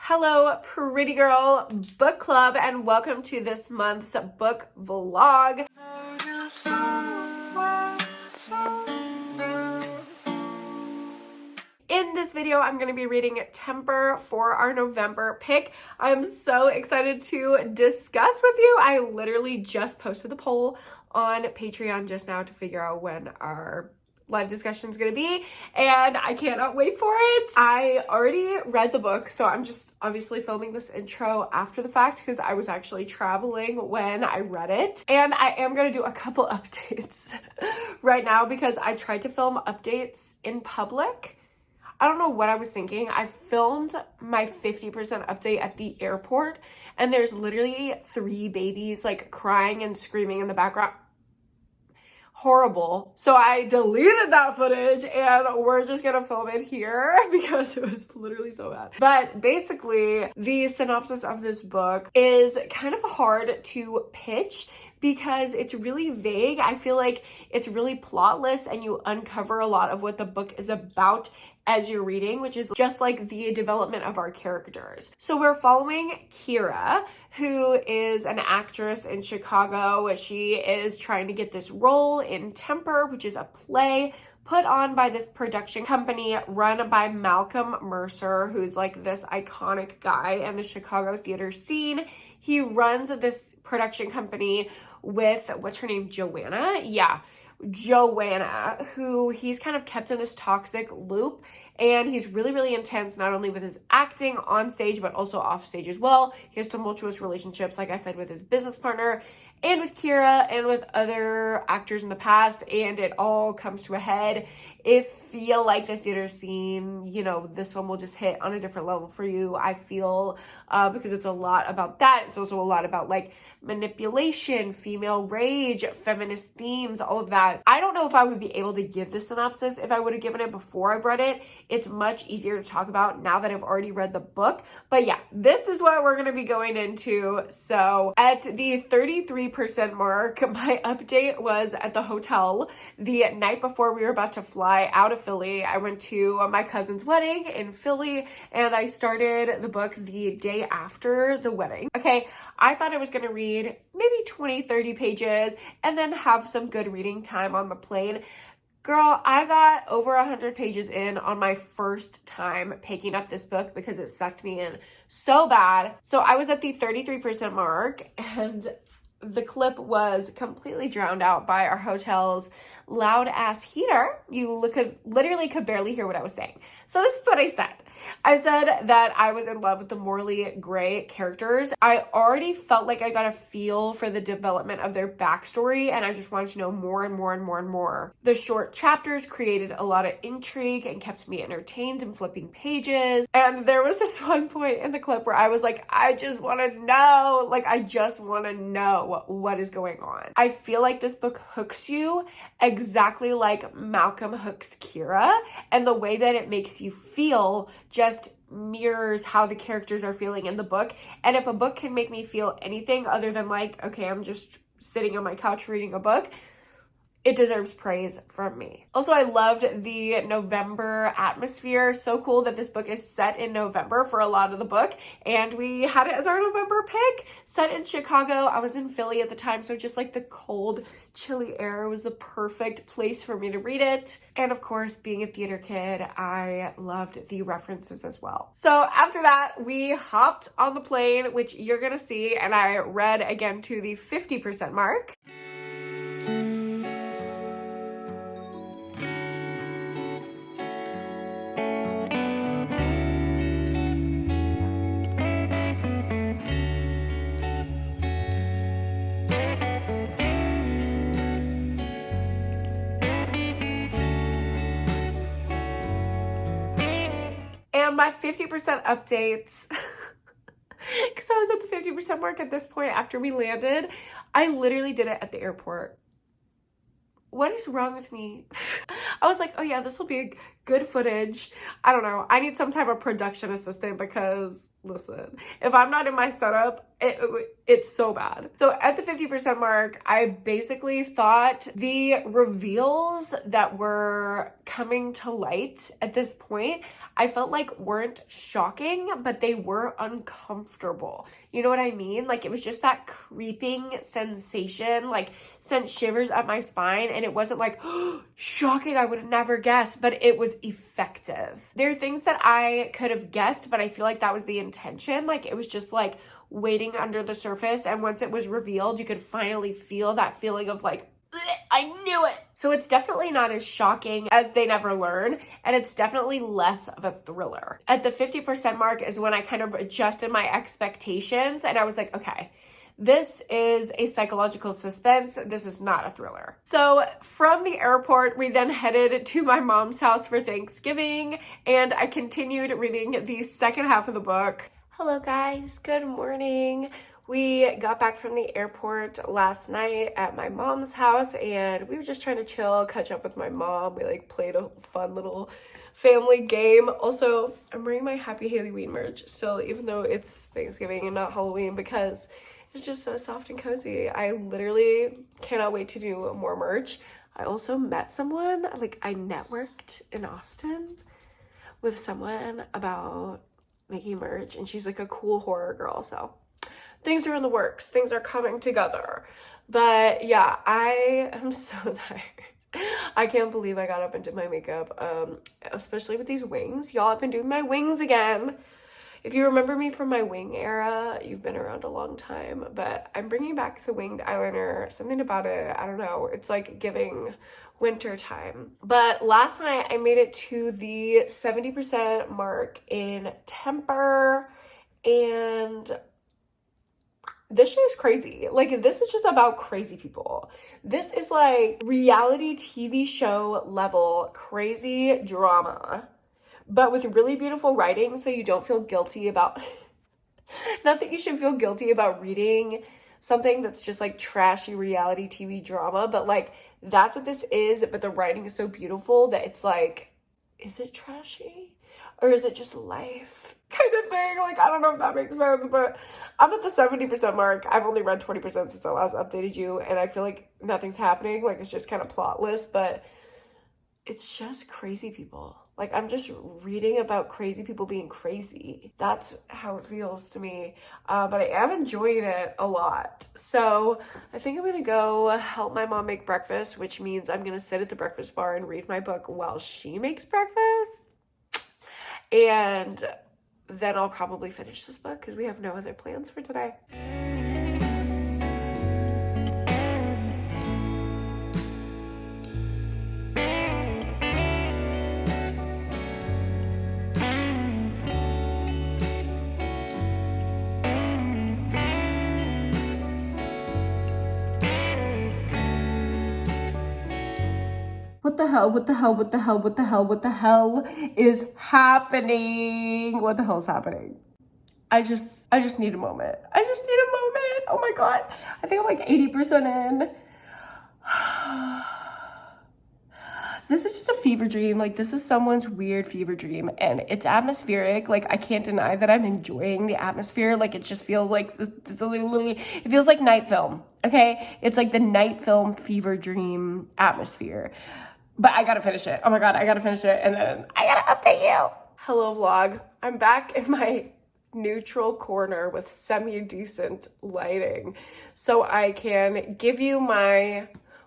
Hello, pretty girl book club, and welcome to this month's book vlog. In this video, I'm going to be reading Temper for our November pick. I'm so excited to discuss with you. I literally just posted the poll on Patreon just now to figure out when our live discussion is going to be, and I cannot wait for it. I already read the book, so I'm just obviously filming this intro after the fact because I was actually traveling when I read it, and I am going to do a couple updates right now because I tried to film updates in public. I don't know what I was thinking. I filmed my 50% update at the airport, and there's literally 3 babies like crying and screaming in the background. Horrible. So I deleted that footage and we're just gonna film it here because it was literally so bad. But basically, the synopsis of this book is kind of hard to pitch because it's really vague. I feel like it's really plotless and you uncover a lot of what the book is about as you're reading, which is just like the development of our characters. So we're following Kira, who is an actress in Chicago. She is trying to get this role in Temper, which is a play put on by this production company run by Malcolm Mercer, who's like this iconic guy in the Chicago theater scene. He runs this production company with, what's her name, Joanna? Yeah, Joanna, who he's kind of kept in this toxic loop, and he's really intense, not only with his acting on stage but also off stage as well. He has tumultuous relationships, like I said, with his business partner and with Kira and with other actors in the past, and it all comes to a head. If you like the theater scene, you know, this one will just hit on a different level for you, I feel, because it's a lot about that. It's also a lot about like manipulation, female rage, feminist themes, all of that. I don't know if I would be able to give this synopsis if I would have given it before I've read it. It's much easier to talk about now that I've already read the book. But yeah, this is what we're going to be going into. So at the 33% mark, my update was at the hotel the night before we were about to fly out of Philly. I went to my cousin's wedding in Philly and I started the book the day after the wedding. Okay, I thought I was going to read maybe 20-30 pages and then have some good reading time on the plane. Girl, I got over 100 pages in on my first time picking up this book because it sucked me in so bad. So I was at the 33% mark and the clip was completely drowned out by our hotel's loud ass heater. You literally could barely hear what I was saying. So this is what I said. I said that I was in love with the Morley Gray characters. I already felt like I got a feel for the development of their backstory, and I just wanted to know more and more and more and more. The short chapters created a lot of intrigue and kept me entertained and flipping pages. And there was this one point in the clip where I was like, I just want to know. Like, I just want to know what is going on. I feel like this book hooks you exactly like Malcolm hooks Kira, and the way that it makes you feel just mirrors how the characters are feeling in the book. And if a book can make me feel anything other than like, okay, I'm just sitting on my couch reading a book, it deserves praise from me. Also, I loved the November atmosphere. So cool that this book is set in November for a lot of the book, and we had it as our November pick, set in Chicago. I was in Philly at the time, so just like the cold, chilly air was the perfect place for me to read it. And of course, being a theater kid, I loved the references as well. So after that, we hopped on the plane, which you're gonna see, and I read again to the 50% mark. And my 50% updates, because I was at the 50% mark at this point after we landed, I literally did it at the airport. What is wrong with me? I was like, oh yeah, this will be good footage. I don't know. I need some type of production assistant because listen, if I'm not in my setup, it's so bad. So at the 50% mark, I basically thought the reveals that were coming to light at this point, I felt like weren't shocking, but they were uncomfortable. You know what I mean? Like, it was just that creeping sensation, like sent shivers up my spine, and it wasn't like, oh, shocking, I would have never guessed, but it was effective. There are things that I could have guessed, but I feel like that was the intention. Like, it was just like waiting under the surface, and once it was revealed, you could finally feel that feeling of like, I knew it. So it's definitely not as shocking as They Never Learn, and it's definitely less of a thriller. At the 50% mark is when I kind of adjusted my expectations, and I was like, okay, this is a psychological suspense. This is not a thriller. So from the airport, we then headed to my mom's house for Thanksgiving, and I continued reading the second half of the book. Hello guys, good morning. We got back from the airport last night at my mom's house, and we were just trying to chill, catch up with my mom. We like played a fun little family game. Also, I'm wearing my Happy Halloween merch still, even though it's Thanksgiving and not Halloween, because it's just so soft and cozy. I literally cannot wait to do more merch. I also met someone, like I networked in Austin with someone about making merch, and she's like a cool horror girl, so things are in the works. Things are coming together. But yeah, I am so tired. I can't believe I got up and did my makeup, especially with these wings. Y'all, I've been doing my wings again. If you remember me from my wing era, you've been around a long time, but I'm bringing back the winged eyeliner. Something about it, I don't know. It's like giving winter time. But last night I made it to the 70% mark in temper, and this shit is crazy. Like, this is just about crazy people. This is like reality TV show level crazy drama, but with really beautiful writing, so you don't feel guilty about, not that you should feel guilty about reading something that's just like trashy reality TV drama, but like, that's what this is, but the writing is so beautiful that it's like, is it trashy? Or is it just life kind of thing? Like, I don't know if that makes sense, but I'm at the 70% mark. I've only read 20% since I last updated you, and I feel like nothing's happening. Like, it's just kind of plotless, but it's just crazy people. Like, I'm just reading about crazy people being crazy. That's how it feels to me. But I am enjoying it a lot. So I think I'm gonna go help my mom make breakfast, which means I'm gonna sit at the breakfast bar and read my book while she makes breakfast. And then I'll probably finish this book because we have no other plans for today. What the hell, what the hell, what the hell, what the hell, what the hell is happening? What the hell is happening? I just need a moment. I just need a moment. Oh my God. I think I'm like 80% in. This is just a fever dream. Like, this is someone's weird fever dream, and it's atmospheric. Like, I can't deny that I'm enjoying the atmosphere. Like, it just feels like this literally, it feels like night film. Okay. It's like the night film fever dream atmosphere. But I gotta finish it. Oh my God, I gotta finish it, and then I gotta update you. Hello vlog. I'm back in my neutral corner with semi-decent lighting, so I can give you my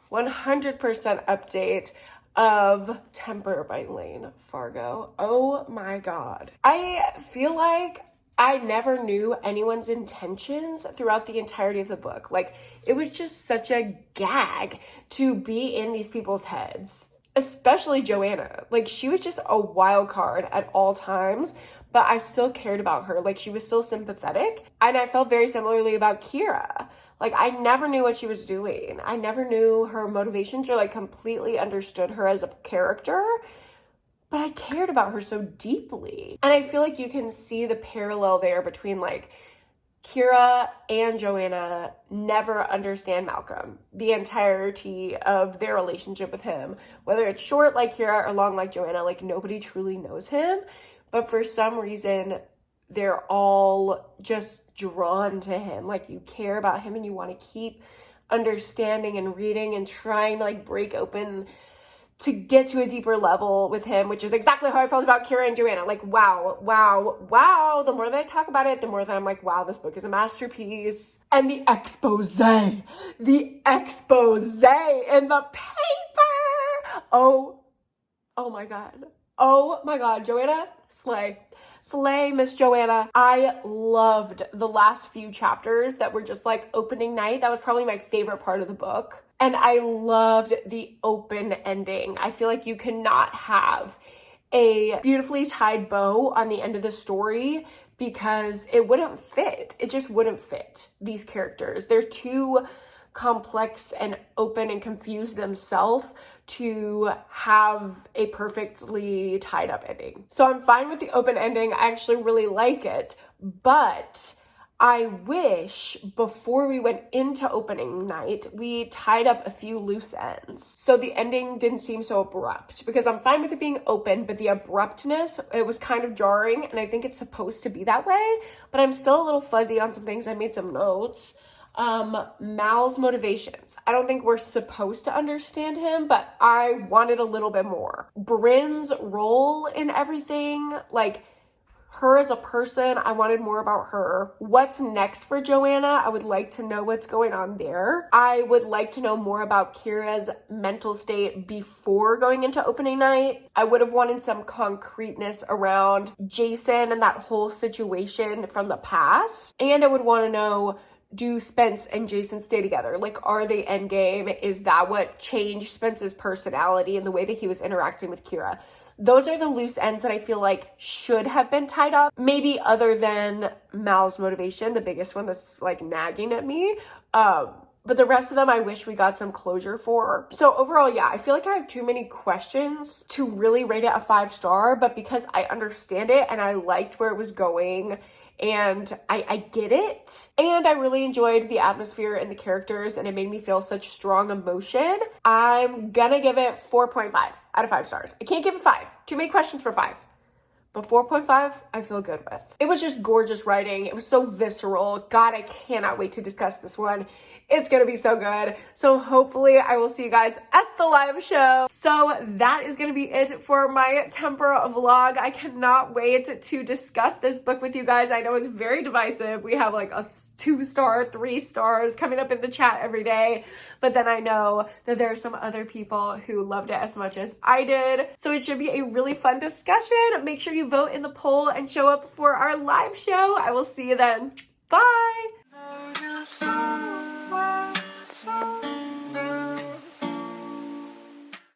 100% update of Temper by Layne, Fargo. Oh my God. I feel like I never knew anyone's intentions throughout the entirety of the book. Like, it was just such a gag to be in these people's heads. Especially Joanna. Like, she was just a wild card at all times, but I still cared about her. Like, she was still sympathetic. And I felt very similarly about Kira. Like, I never knew what she was doing. I never knew her motivations or like completely understood her as a character, but I cared about her so deeply. And I feel like you can see the parallel there between like Kira and Joanna never understand Malcolm, the entirety of their relationship with him. Whether it's short like Kira or long like Joanna, like nobody truly knows him. But for some reason, they're all just drawn to him. Like, you care about him and you want to keep understanding and reading and trying to like break open to get to a deeper level with him, which is exactly how I felt about Kira and Joanna. Like, wow, wow, wow. The more that I talk about it, the more that I'm like, wow, this book is a masterpiece. And the expose in the paper. Oh my God, Joanna, slay, Miss Joanna. I loved the last few chapters that were just like opening night. That was probably my favorite part of the book. And I loved the open ending. I feel like you cannot have a beautifully tied bow on the end of the story because it wouldn't fit. It just wouldn't fit these characters. They're too complex and open and confused themselves to have a perfectly tied up ending. So I'm fine with the open ending. I actually really like it, but I wish before we went into opening night, we tied up a few loose ends. So the ending didn't seem so abrupt, because I'm fine with it being open, but the abruptness, it was kind of jarring, and I think it's supposed to be that way, but I'm still a little fuzzy on some things. I made some notes. Mal's motivations. I don't think we're supposed to understand him, but I wanted a little bit more. Bryn's role in everything, like, her as a person, I wanted more about her. What's next for Joanna? I would like to know what's going on there. I would like to know more about Kira's mental state before going into opening night. I would have wanted some concreteness around Jason and that whole situation from the past. And I would want to know, do Spence and Jason stay together? Like, are they endgame? Is that what changed Spence's personality and the way that he was interacting with Kira? Those are the loose ends that I feel like should have been tied up. Maybe other than Mal's motivation, the biggest one that's like nagging at me. But the rest of them, I wish we got some closure for. So overall, yeah, I feel like I have too many questions to really rate it a 5-star, but because I understand it and I liked where it was going, and I get it. And I really enjoyed the atmosphere and the characters, and it made me feel such strong emotion. I'm gonna give it 4.5 out of 5 stars. I can't give it 5. Too many questions for 5. But 4.5, I feel good with. It was just gorgeous writing. It was so visceral. God, I cannot wait to discuss this one. It's gonna be so good. So hopefully I will see you guys at the live show. So that is gonna be it for my Tempura vlog. I cannot wait to discuss this book with you guys. I know it's very divisive. We have like a 2-star, 3 stars coming up in the chat every day. But then I know that there are some other people who loved it as much as I did. So it should be a really fun discussion. Make sure you vote in the poll and show up for our live show. I will see you then. Bye.